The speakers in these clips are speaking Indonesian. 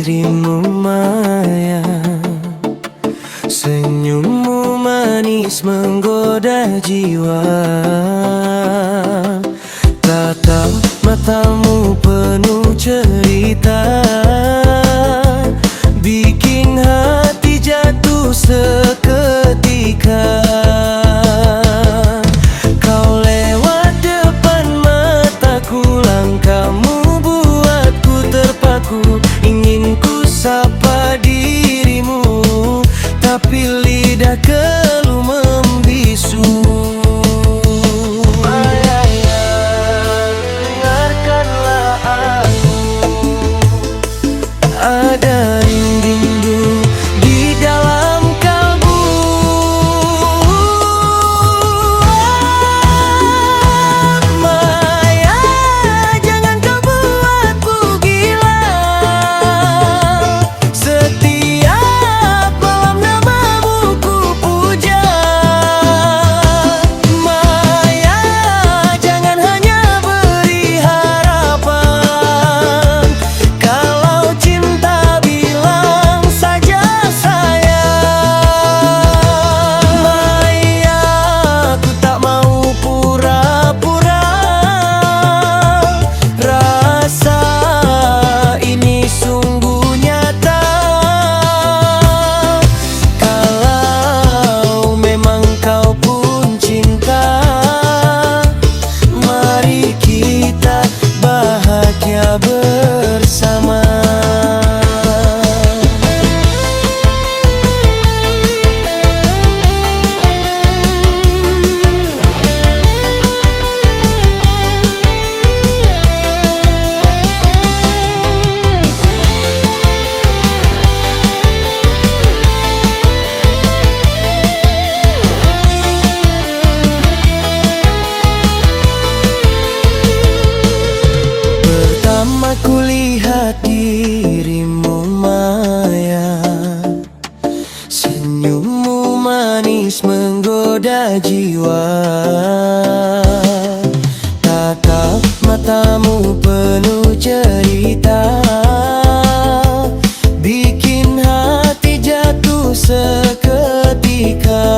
dirimu Maya. Senyummu manis menggoda jiwa. Tatap matamu penuh cerita, bikin hati jatuh seketika. Kau lewat depan mataku, langkahmu buatku terpaku. Ingin ku sapa dirimu, tapi lidah keluh membisu. Ada rindu di dalam kalbu. Maya, jangan kau buatku gila. Setiap malam namamu ku puja. Maya, jangan hanya beri harapan. Kalau cinta bilang saja sayang. Maya, aku tak mau pura-pura. Rasa ini sungguh nyata. Kalau memang kau pun cinta, mari kita bahagia bersama. Pertama kulihat dirimu Maya, senyummu manis menggoda jiwa. Tatap matamu penuh cerita, bikin hati jatuh seketika.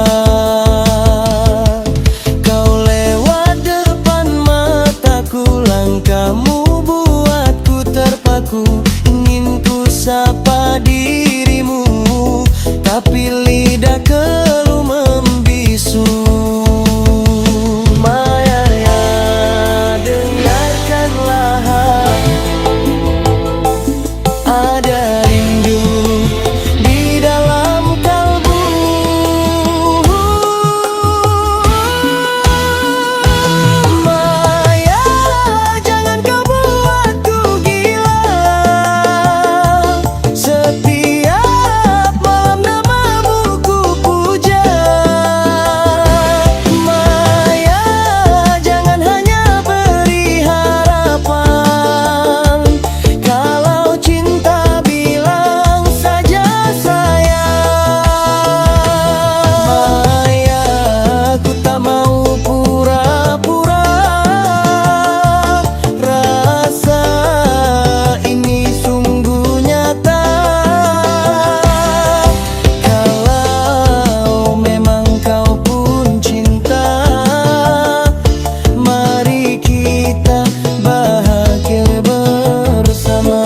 Kau lewat depan mataku, langkahmu buatku terpaku. Ingin ku sapa dirimu, tapi lidah keluh membisu. Maya, ya, dengarkanlah aku. Ada rindu di dalam kalbu. Maya, jangan kau buatku gila. Setiap malam namamu ku puja. Maya, jangan hanya beri harapan. Kalau cinta bilang saja sayang. Maya, aku tak mau pura-pura. Rasa ini sungguh nyata. Kalau memang kau pun cinta, mari kita bahagia bersama.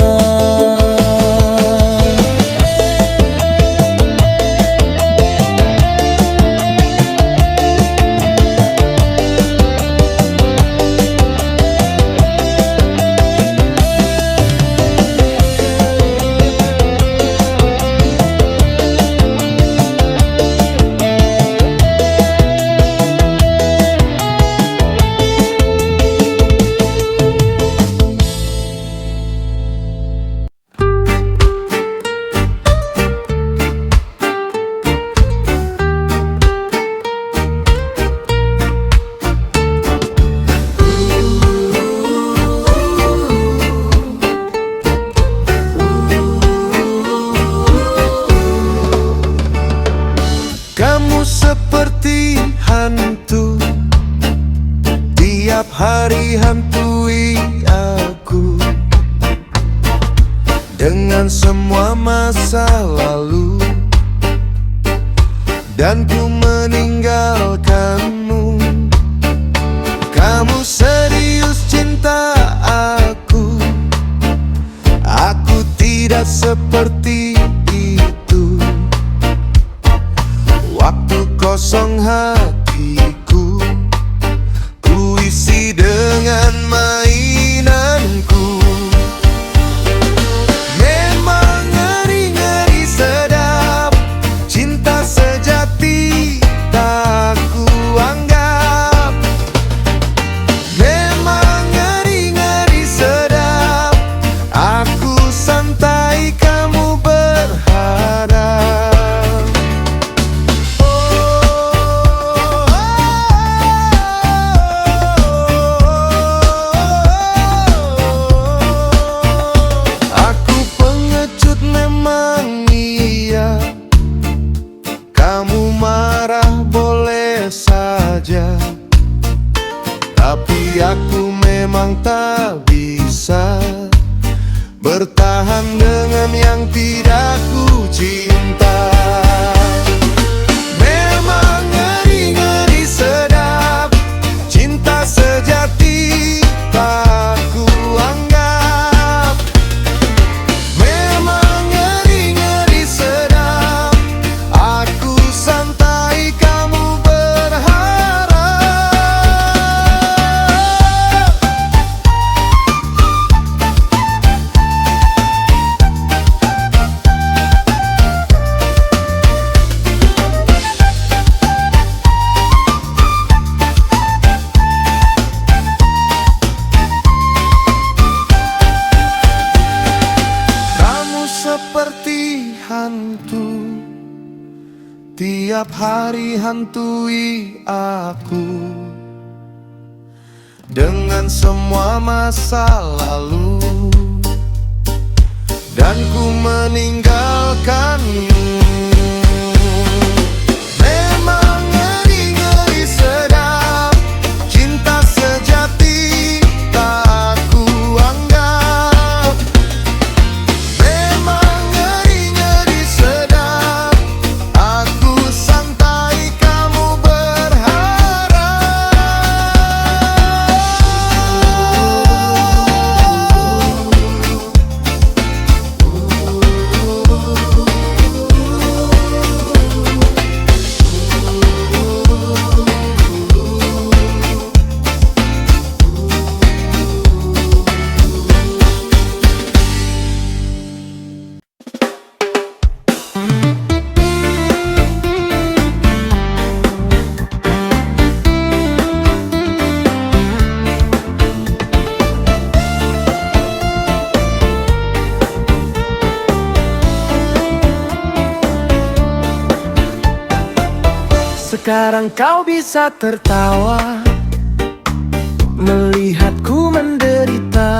Kamu seperti hantu, tiap hari hantui aku dengan dengan semua masa lalu, dan ku meninggalkanmu. Kamu serius cinta aku tidak seperti itu. Waktu kosong hatiku ku isi dengan mainanku. Memang ngeri-ngeri sedap, cinta sejati tak ku anggap. Memang ngeri-ngeri sedap, aku santai kamu berharap. Aku pengecut memang iya, kamu marah boleh saja, tapi aku memang tak bisa bertahan dengan yang tidak ku cinta. Memang ngeri-ngeri sedap, cinta sejati tak ku anggap. Memang ngeri-ngeri sedap, aku santai kamu berharap. Seperti hantu, tiap hari hantui aku dengan semua masa lalu, dan ku meninggalkanmu. Memang ngeri-ngeri sedap, cinta sejati tak ku anggap. Sekarang kau bisa tertawa melihatku menderita,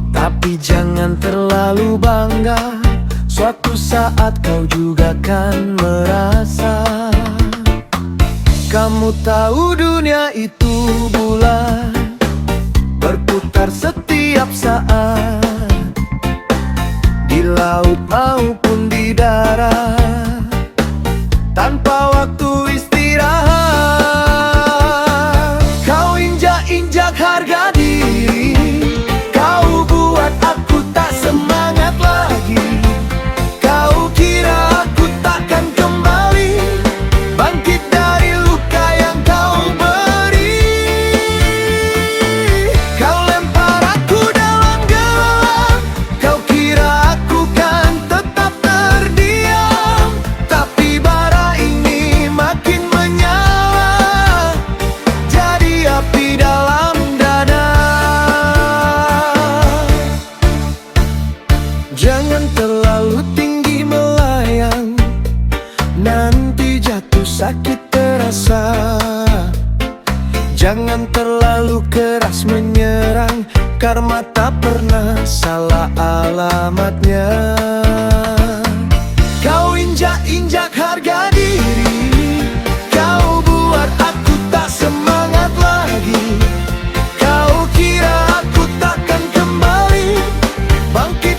tapi jangan terlalu bangga, suatu saat kau juga kan merasa. Kamu tahu dunia itu bulat, berputar setiap saat, di laut maupun di darat, tanpa waktu istirahat. Kau injak-injak harga diri, kau buat aku tak semangat lagi. Kau kira aku takkan kembali bangkit dari luka yang kau beri. Kau lempar aku dalam gelap, kau kira aku kan tetap terdiam, tapi bara ini makin menyala, jadi api dalam dada. Jangan terlalu tinggi melayang, nanti jatuh sakit terasa. Jangan terlalu keras menyerang, karma tak pernah salah alamatnya. Kau injak-injak harga diri, kau buat aku tak semangat lagi. Kau kira aku takkan kembali bangkit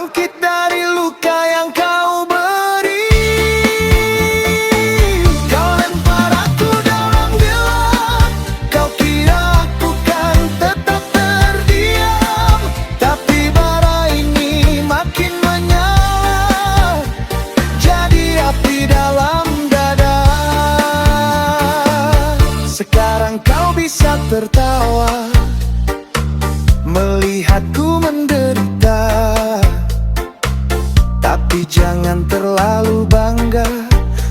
bangkit dari luka yang kau beri. Kau lempar aku dalam gelap, kau kira aku kan tetap terdiam. Tapi bara ini makin menyala, jadi api dalam dada. Sekarang kau bisa tertawa melihatku menderita, tapi jangan terlalu bangga,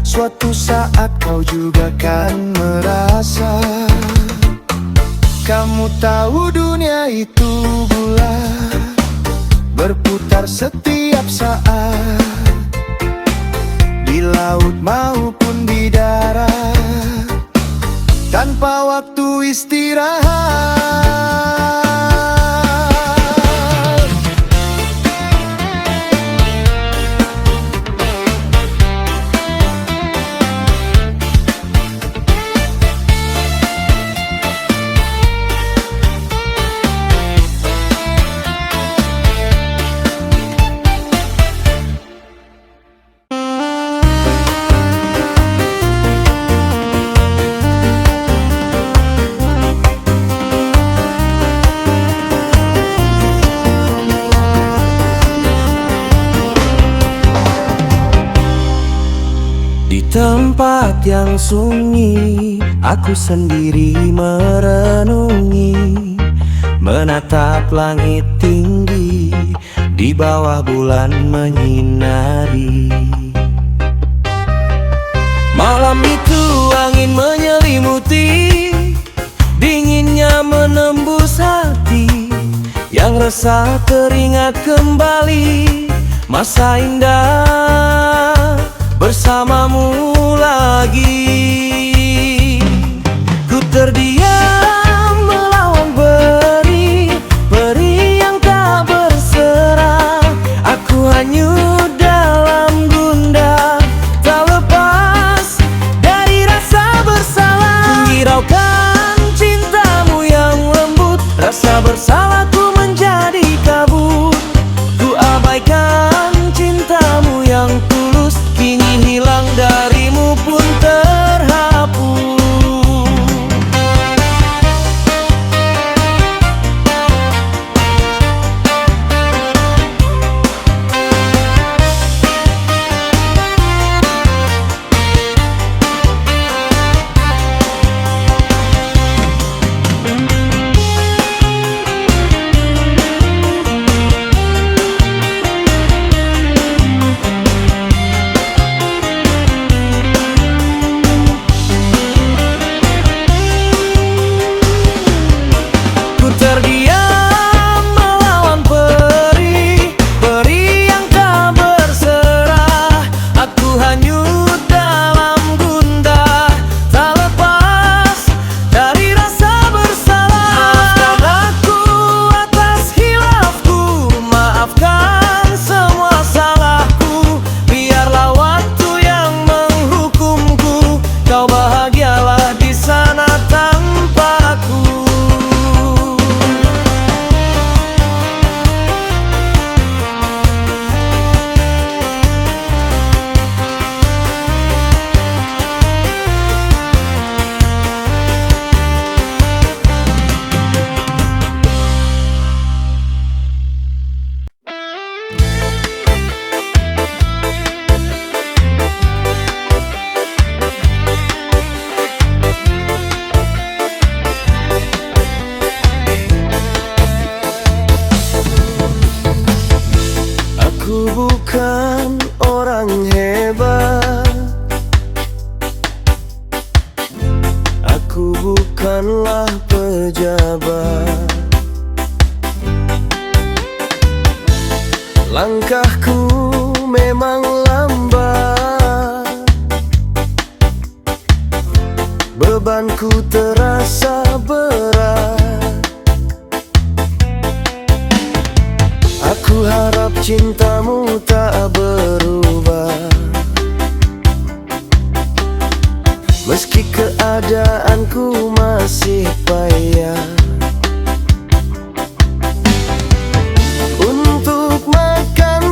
suatu saat kau juga kan merasa. Kamu tahu dunia itu bulat, berputar setiap saat, di laut maupun di darat, tanpa waktu istirahat. Di tempat yang sunyi, aku sendiri merenungi, menatap langit tinggi, di bawah bulan menyinari. Malam itu angin menyelimuti, dinginnya menembus hati, yang resah teringat kembali masa indah bersamamu lagi. Ku terdiam melawan peri, peri yang tak berserah. Aku hanyut dalam gundah, tak lepas dari rasa bersalah. Menghiraukan cintamu yang lembut, rasa bersalahku menjadi kabut. Ku abaikan cintamu yang tulus, kini hilang darimu pun terhapus. Terdiam melawan peri, peri yang tak berserah. Aku hanyut dalam gundah, tak lepas dari rasa bersalah. Maafkan aku atas hilafku, maafkan semua salahku. Biarlah waktu yang menghukumku, kau bahagialah di sana tanpa aku. Aku bukan orang hebat, aku bukanlah pejabat. Langkahku memang lambat, bebanku terasa berat. Aku harap cintamu tak berubah, meski keadaanku masih payah. Untuk makan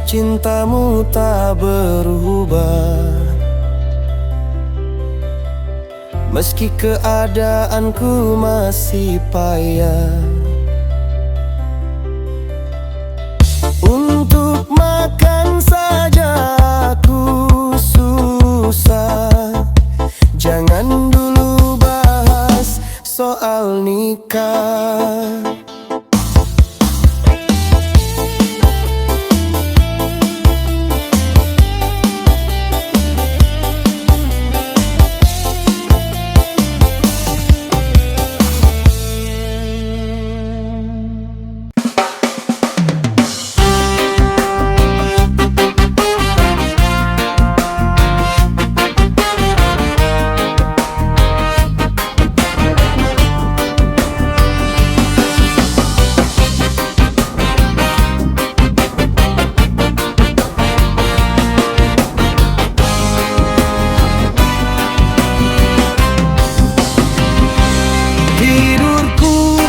cintamu tak berubah. Meski keadaanku masih payah, untuk makan saja aku susah. Jangan dulu bahas soal nikah. Tidurku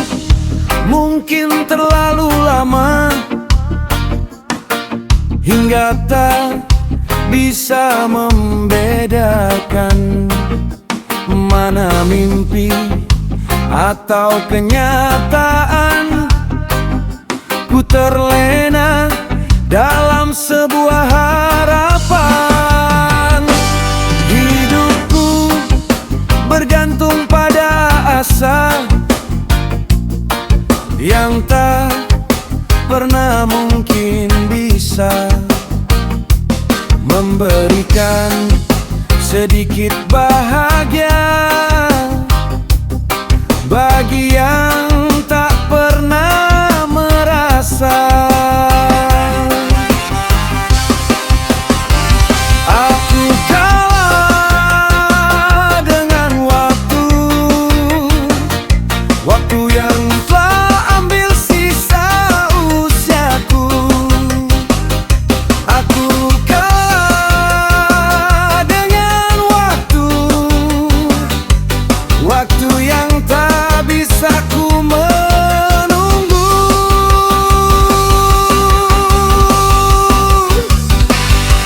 mungkin terlalu lama, hingga tak bisa membedakan mana mimpi atau kenyataan. Ku terlena dalam sebuah harapan. Hidupku bergantung pada asa yang tak pernah mungkin bisa memberikan sedikit bahagia bagi yang tak pernah merasa. Aku kalah dengan waktu yang telah ambil sisa usiaku. Aku kalah dengan waktu yang tak bisa ku menunggu.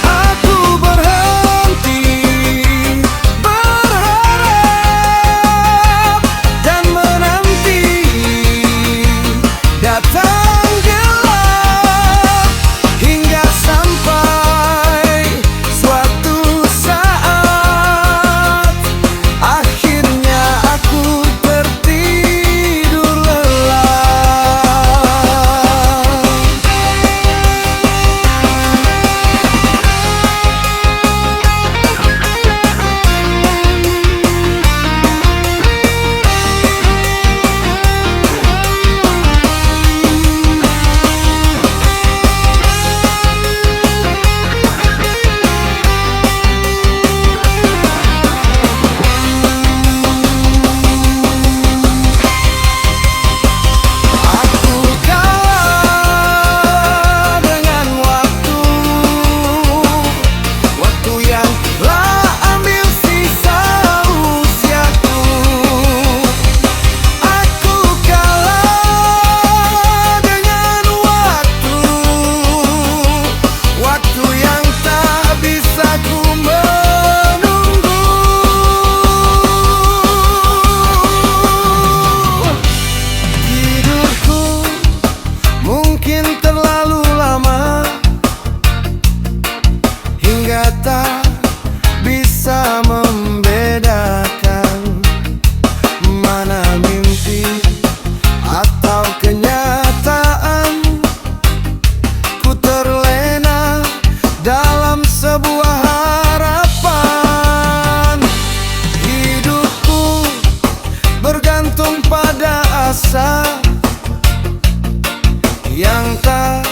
Aku berhenti berharap dan menanti datang gelap, hingga sampai suatu saat akhirnya aku tertidur lelap. Aku kalah dengan waktu yang telah ambil sisa usiaku. Aku kalah dengan waktu yang tak bisa ku menunggu. Tidurku mungkin terlalu lama, hingga tak bisa membedakan mana mimpi atau kenyataan. Ku terlena dalam sebuah harapan. Hidupku bergantung pada asa yang tak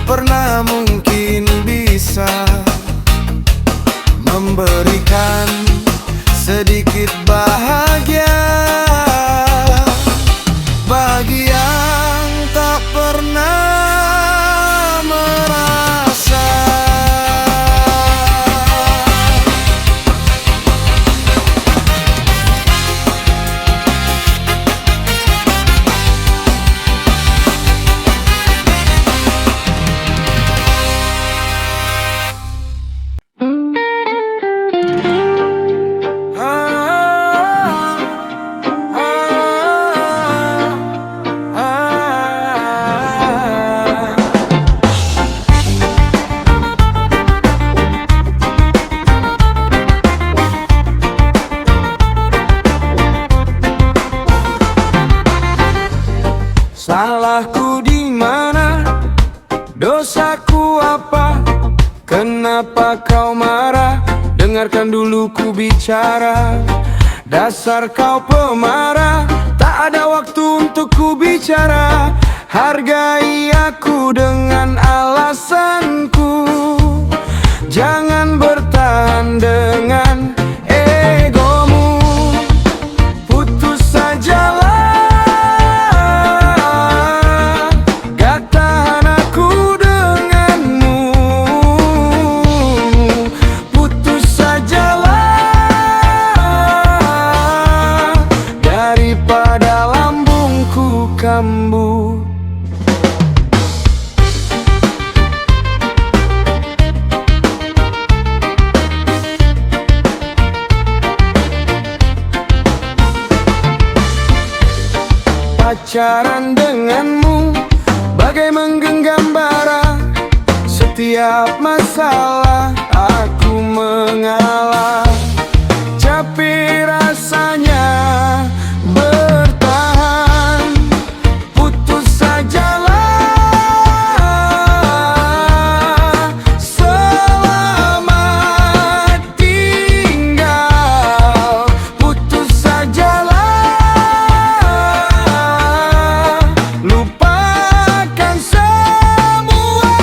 pernah mungkin bisa memberikan sedikit bahagia bagi yang tak pernah merasa. dulu ku bicara. Dasar kau pemarah, tak ada waktu untuk ku bicara. Hargai aku dengan alasanku, jangan bertahan dengan egomu. Putus sajalah, gak tahan aku denganmu. Putus sajalah, daripada lambungku kambuh. Pacaran denganmu bagai menggenggam bara. Setiap masalah aku mengalah, capek rasanya bertahan. Putus sajalah, selamat tinggal. Putus sajalah, lupakan semua.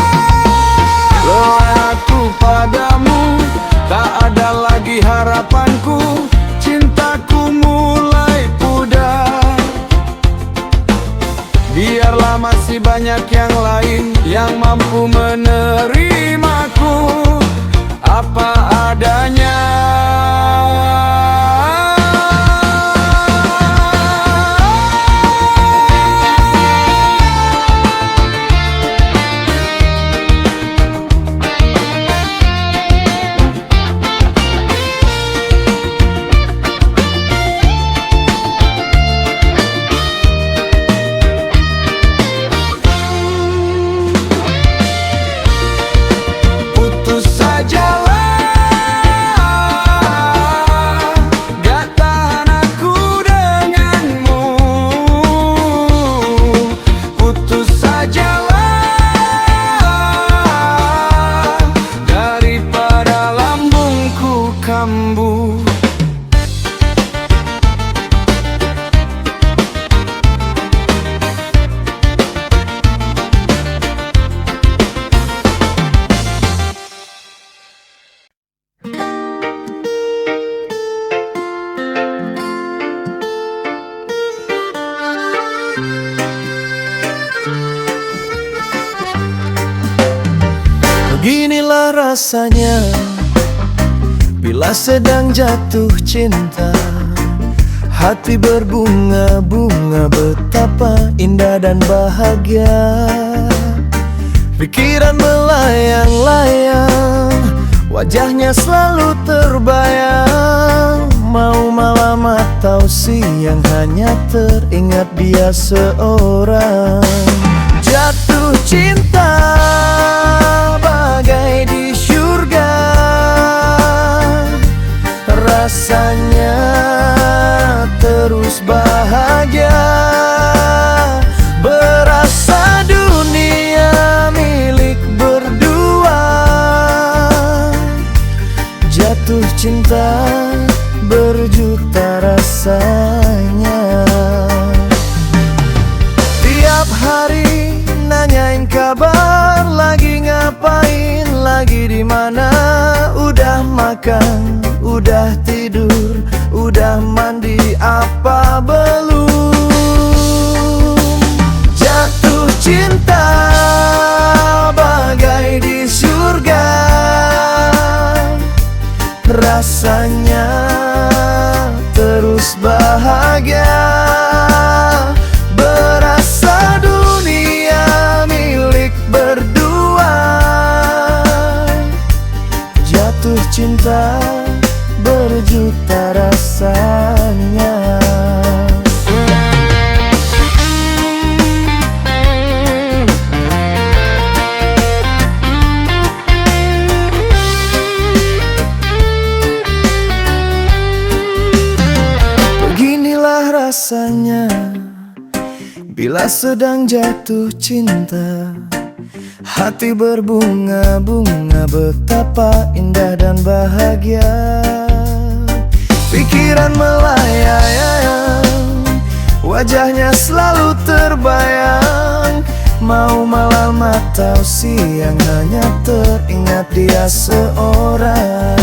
Lelahku padamu, tak ada lagi harapanku. Cintaku mulai pudar. Biarlah masih banyak yang lain yang mampu menerimaku apa adanya. Putus sajalah, gak tahan aku denganmu. Putus sajalah, daripada lambungku kambuh. Beginilah rasanya bila sedang jatuh cinta. Hati berbunga-bunga, betapa indah dan bahagia. Pikiran melayang-layang, wajahnya selalu terbayang. Mau malam atau siang, hanya teringat dia seorang. Jatuh cinta bagai di surga, rasanya terus bahagia. Berasa dunia milik berdua. Jatuh cinta berjuta rasanya. Tiap hari nanyain kabar, lagi ngapain, lagi di mana. Udah makan, udah tidur, udah mandi apa belum. Jatuh cinta bagai di surga, rasanya terus bahagia. Berasa dunia milik berdua. Jatuh cinta berjuta rasanya. Beginilah rasanya bila sedang jatuh cinta. Hati berbunga-bunga, betapa indah dan bahagia. pikiran melayang, wajahnya selalu terbayang. Mau malam atau siang hanya teringat dia seorang.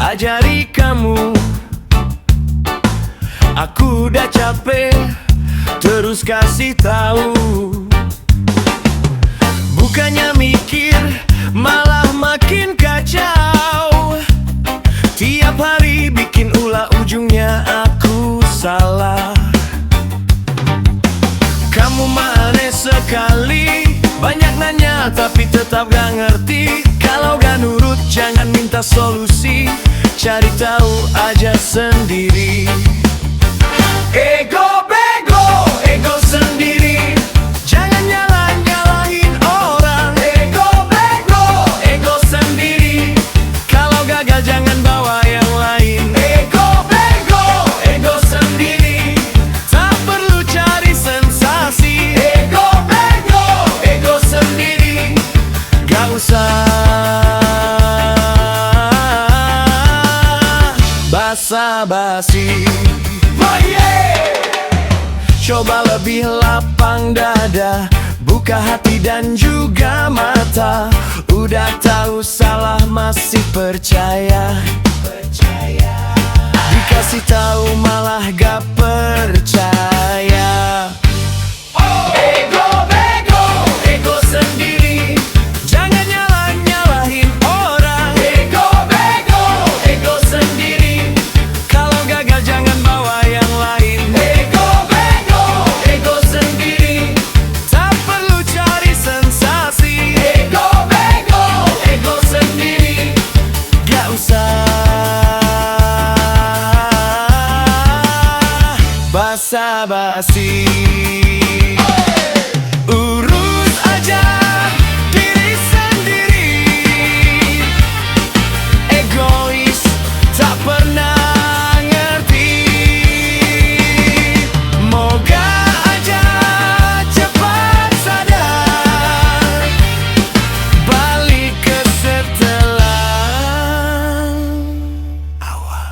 Ajari kamu, aku udah capek terus kasih tahu. Bukannya mikir malah makin kacau. Tiap hari bikin ulah ujungnya aku salah. Kamu aneh sekali, banyak nanya tapi tetap gak ngerti. Kalau gak nurut jangan minta solusi, cari tahu aja sendiri. Ego bego, ego sendiri, jangan nyalahin orang. Ego bego, ego sendiri, kalau gagal jangan bawa yang lain. Ego bego, ego sendiri, tak perlu cari sensasi. Ego bego, ego sendiri, gak usah basa-basi. Oh yeah! Coba lebih lapang dada, buka hati dan juga mata. Udah tahu salah masih percaya. Dikasih tahu malah gak percaya. Ego bego, ego sendiri, jangan nyalahin orang. Ego bego, ego sendiri, kalau gagal jangan bawa yang lain. Ego bego, ego sendiri, tak perlu cari sensasi. Ego bego, ego sendiri, gak usah basa-basi. Urus aja diri sendiri, egois tak pernah ngerti. Moga aja cepat sadar, balik ke setelah awal.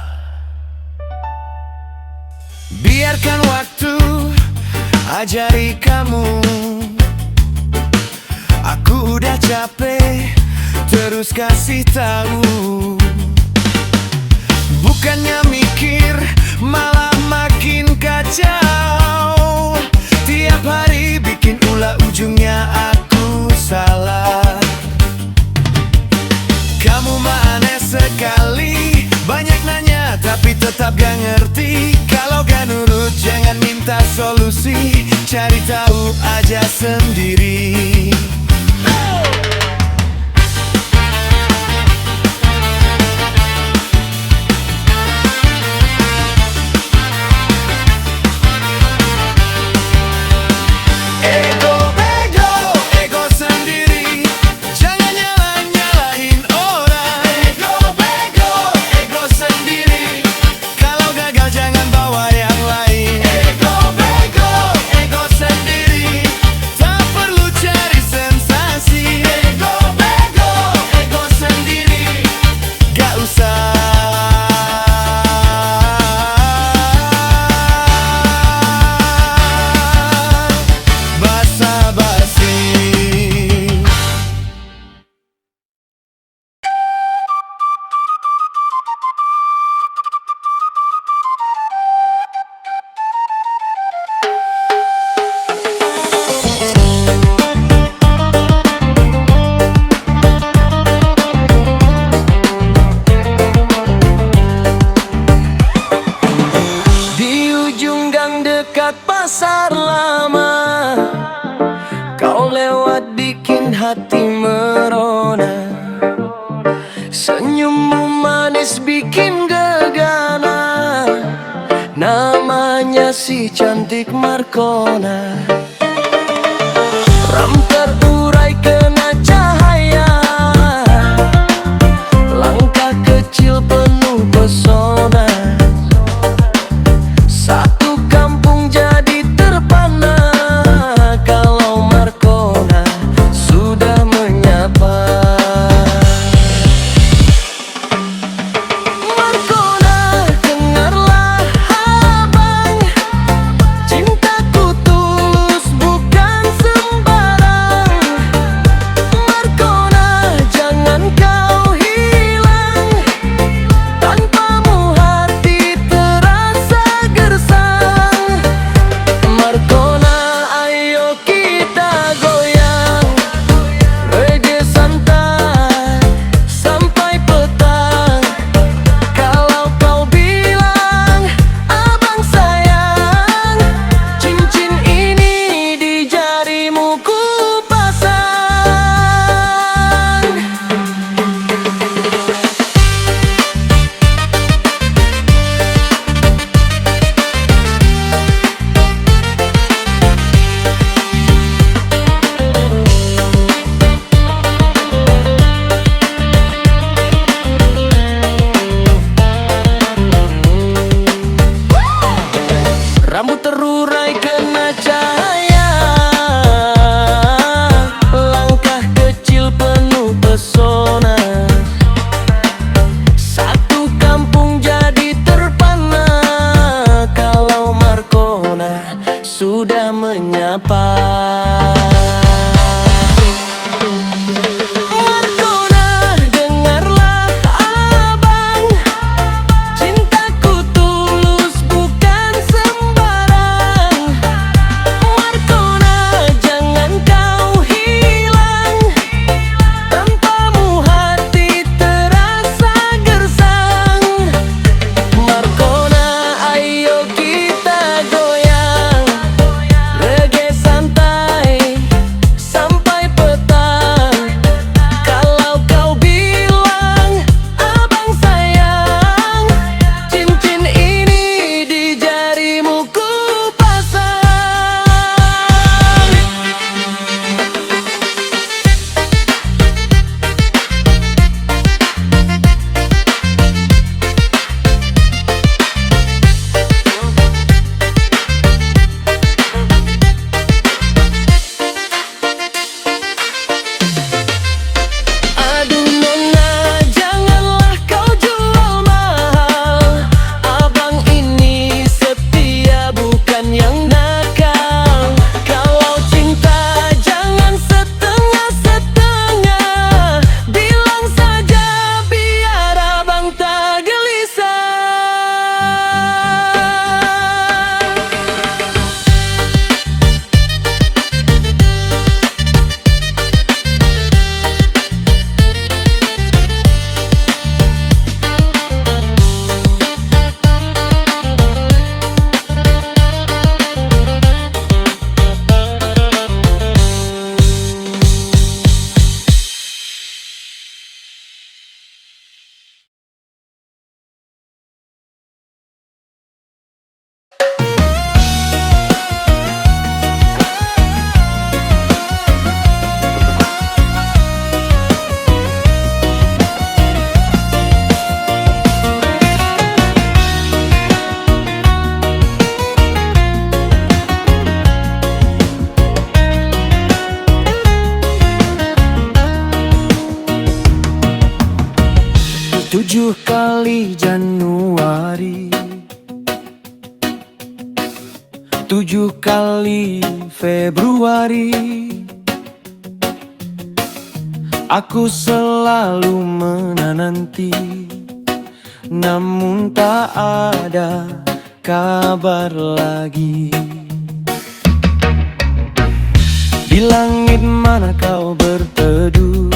Biarkan waktu ajari kamu, aku udah capek terus kasih tahu. Bukannya mikir malah makin kacau. Tiap hari bikin ulah ujungnya aku salah. Kamu aneh sekali, banyak nanya tapi tetap gak ngerti. Kalau gak nurut jangan minta solusi, cari tahu aja sendiri. Ego bego, ego sendiri, jangan nyalahin orang. Ego bego, ego sendiri, kalau gagal jangan bawa yang lain. Ego bego, ego sendiri, tak perlu cari sensasi. Ego bego, ego sendiri, gak usah basa-basi. Di ujung gang dekat pasar lama, kau lewat bikin hati merona. Senyummu manis bikin gegana. Namanya si cantik Markona. Ram terurai kena cahaya, langkah kecil penuh pesona. Satu kampung jadi terpana kalau Markona sudah menyapa. Markona, dengarlah abang, cintaku tulus bukan sembarang. Markona, jangan kau hilang, tanpamu hati terasa gersang. Markona, ayo kita goyang, reggae santai sampai petang. Kalau kau bilang abang sayang, cincin ini di jarimu ku pasang. Rambut terurai kena cahaya, langkah kecil penuh pesona. Satu kampung jadi terpana kalau Markona sudah menyapa. Markona, dengarlah abang, cintaku tulus bukan sembarang. Markona, jangan kau hilang, tanpamu hati terasa gersang. Markona, ayo kita goyang, reggae santai sampai petang. Kalau kau bilang abang sayang, cincin ini di jarimu ku pasang. Aduh nona, janganlah kau jual mahal, abang ini setia bukan yang nakal. Kalau cinta jangan setengah-setengah, bilang saja biar abang tak gelisah. Tujuh kali Januari, 7 kali Februari, aku selalu menanti, namun tak ada kabar lagi. Di langit mana kau berteduh?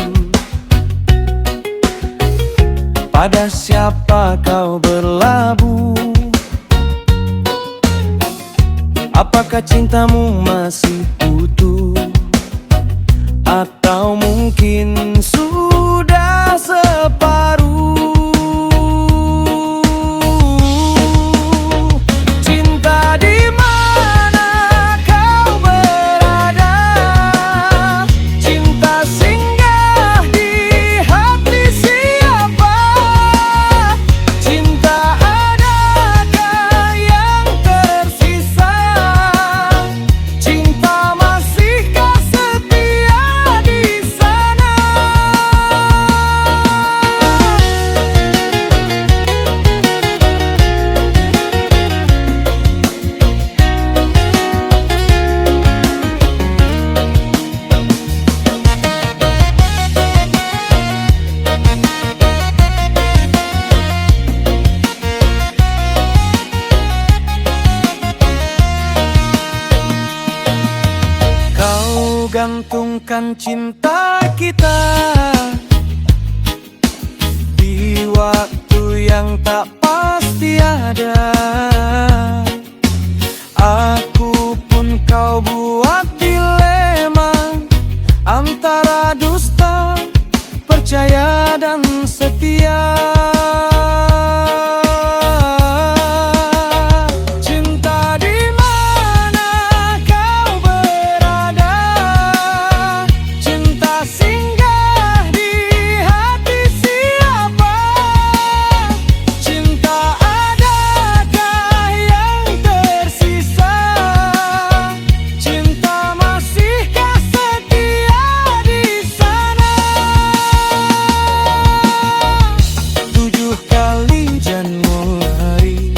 Pada siapa kau berlabuh? Apakah cintamu masih utuh? Atau mungkin sudah separuh? gantungkan cinta kita di waktu yang tak pasti ada. Aku pun kau buat dilema antara dusta, percaya dan setia. Cinta di mana kau berada, cinta singgah di hati siapa, cinta adakah yang tersisa, cinta masihkah setia di sana. 7 kali Januari,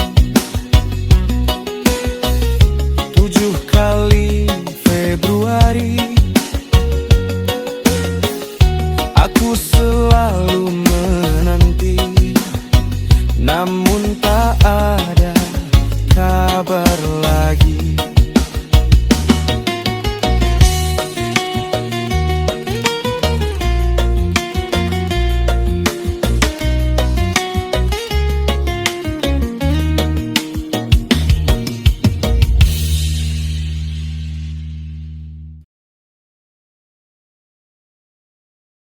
7 kali Februari, aku selalu menanti, namun tak ada kabar lagi.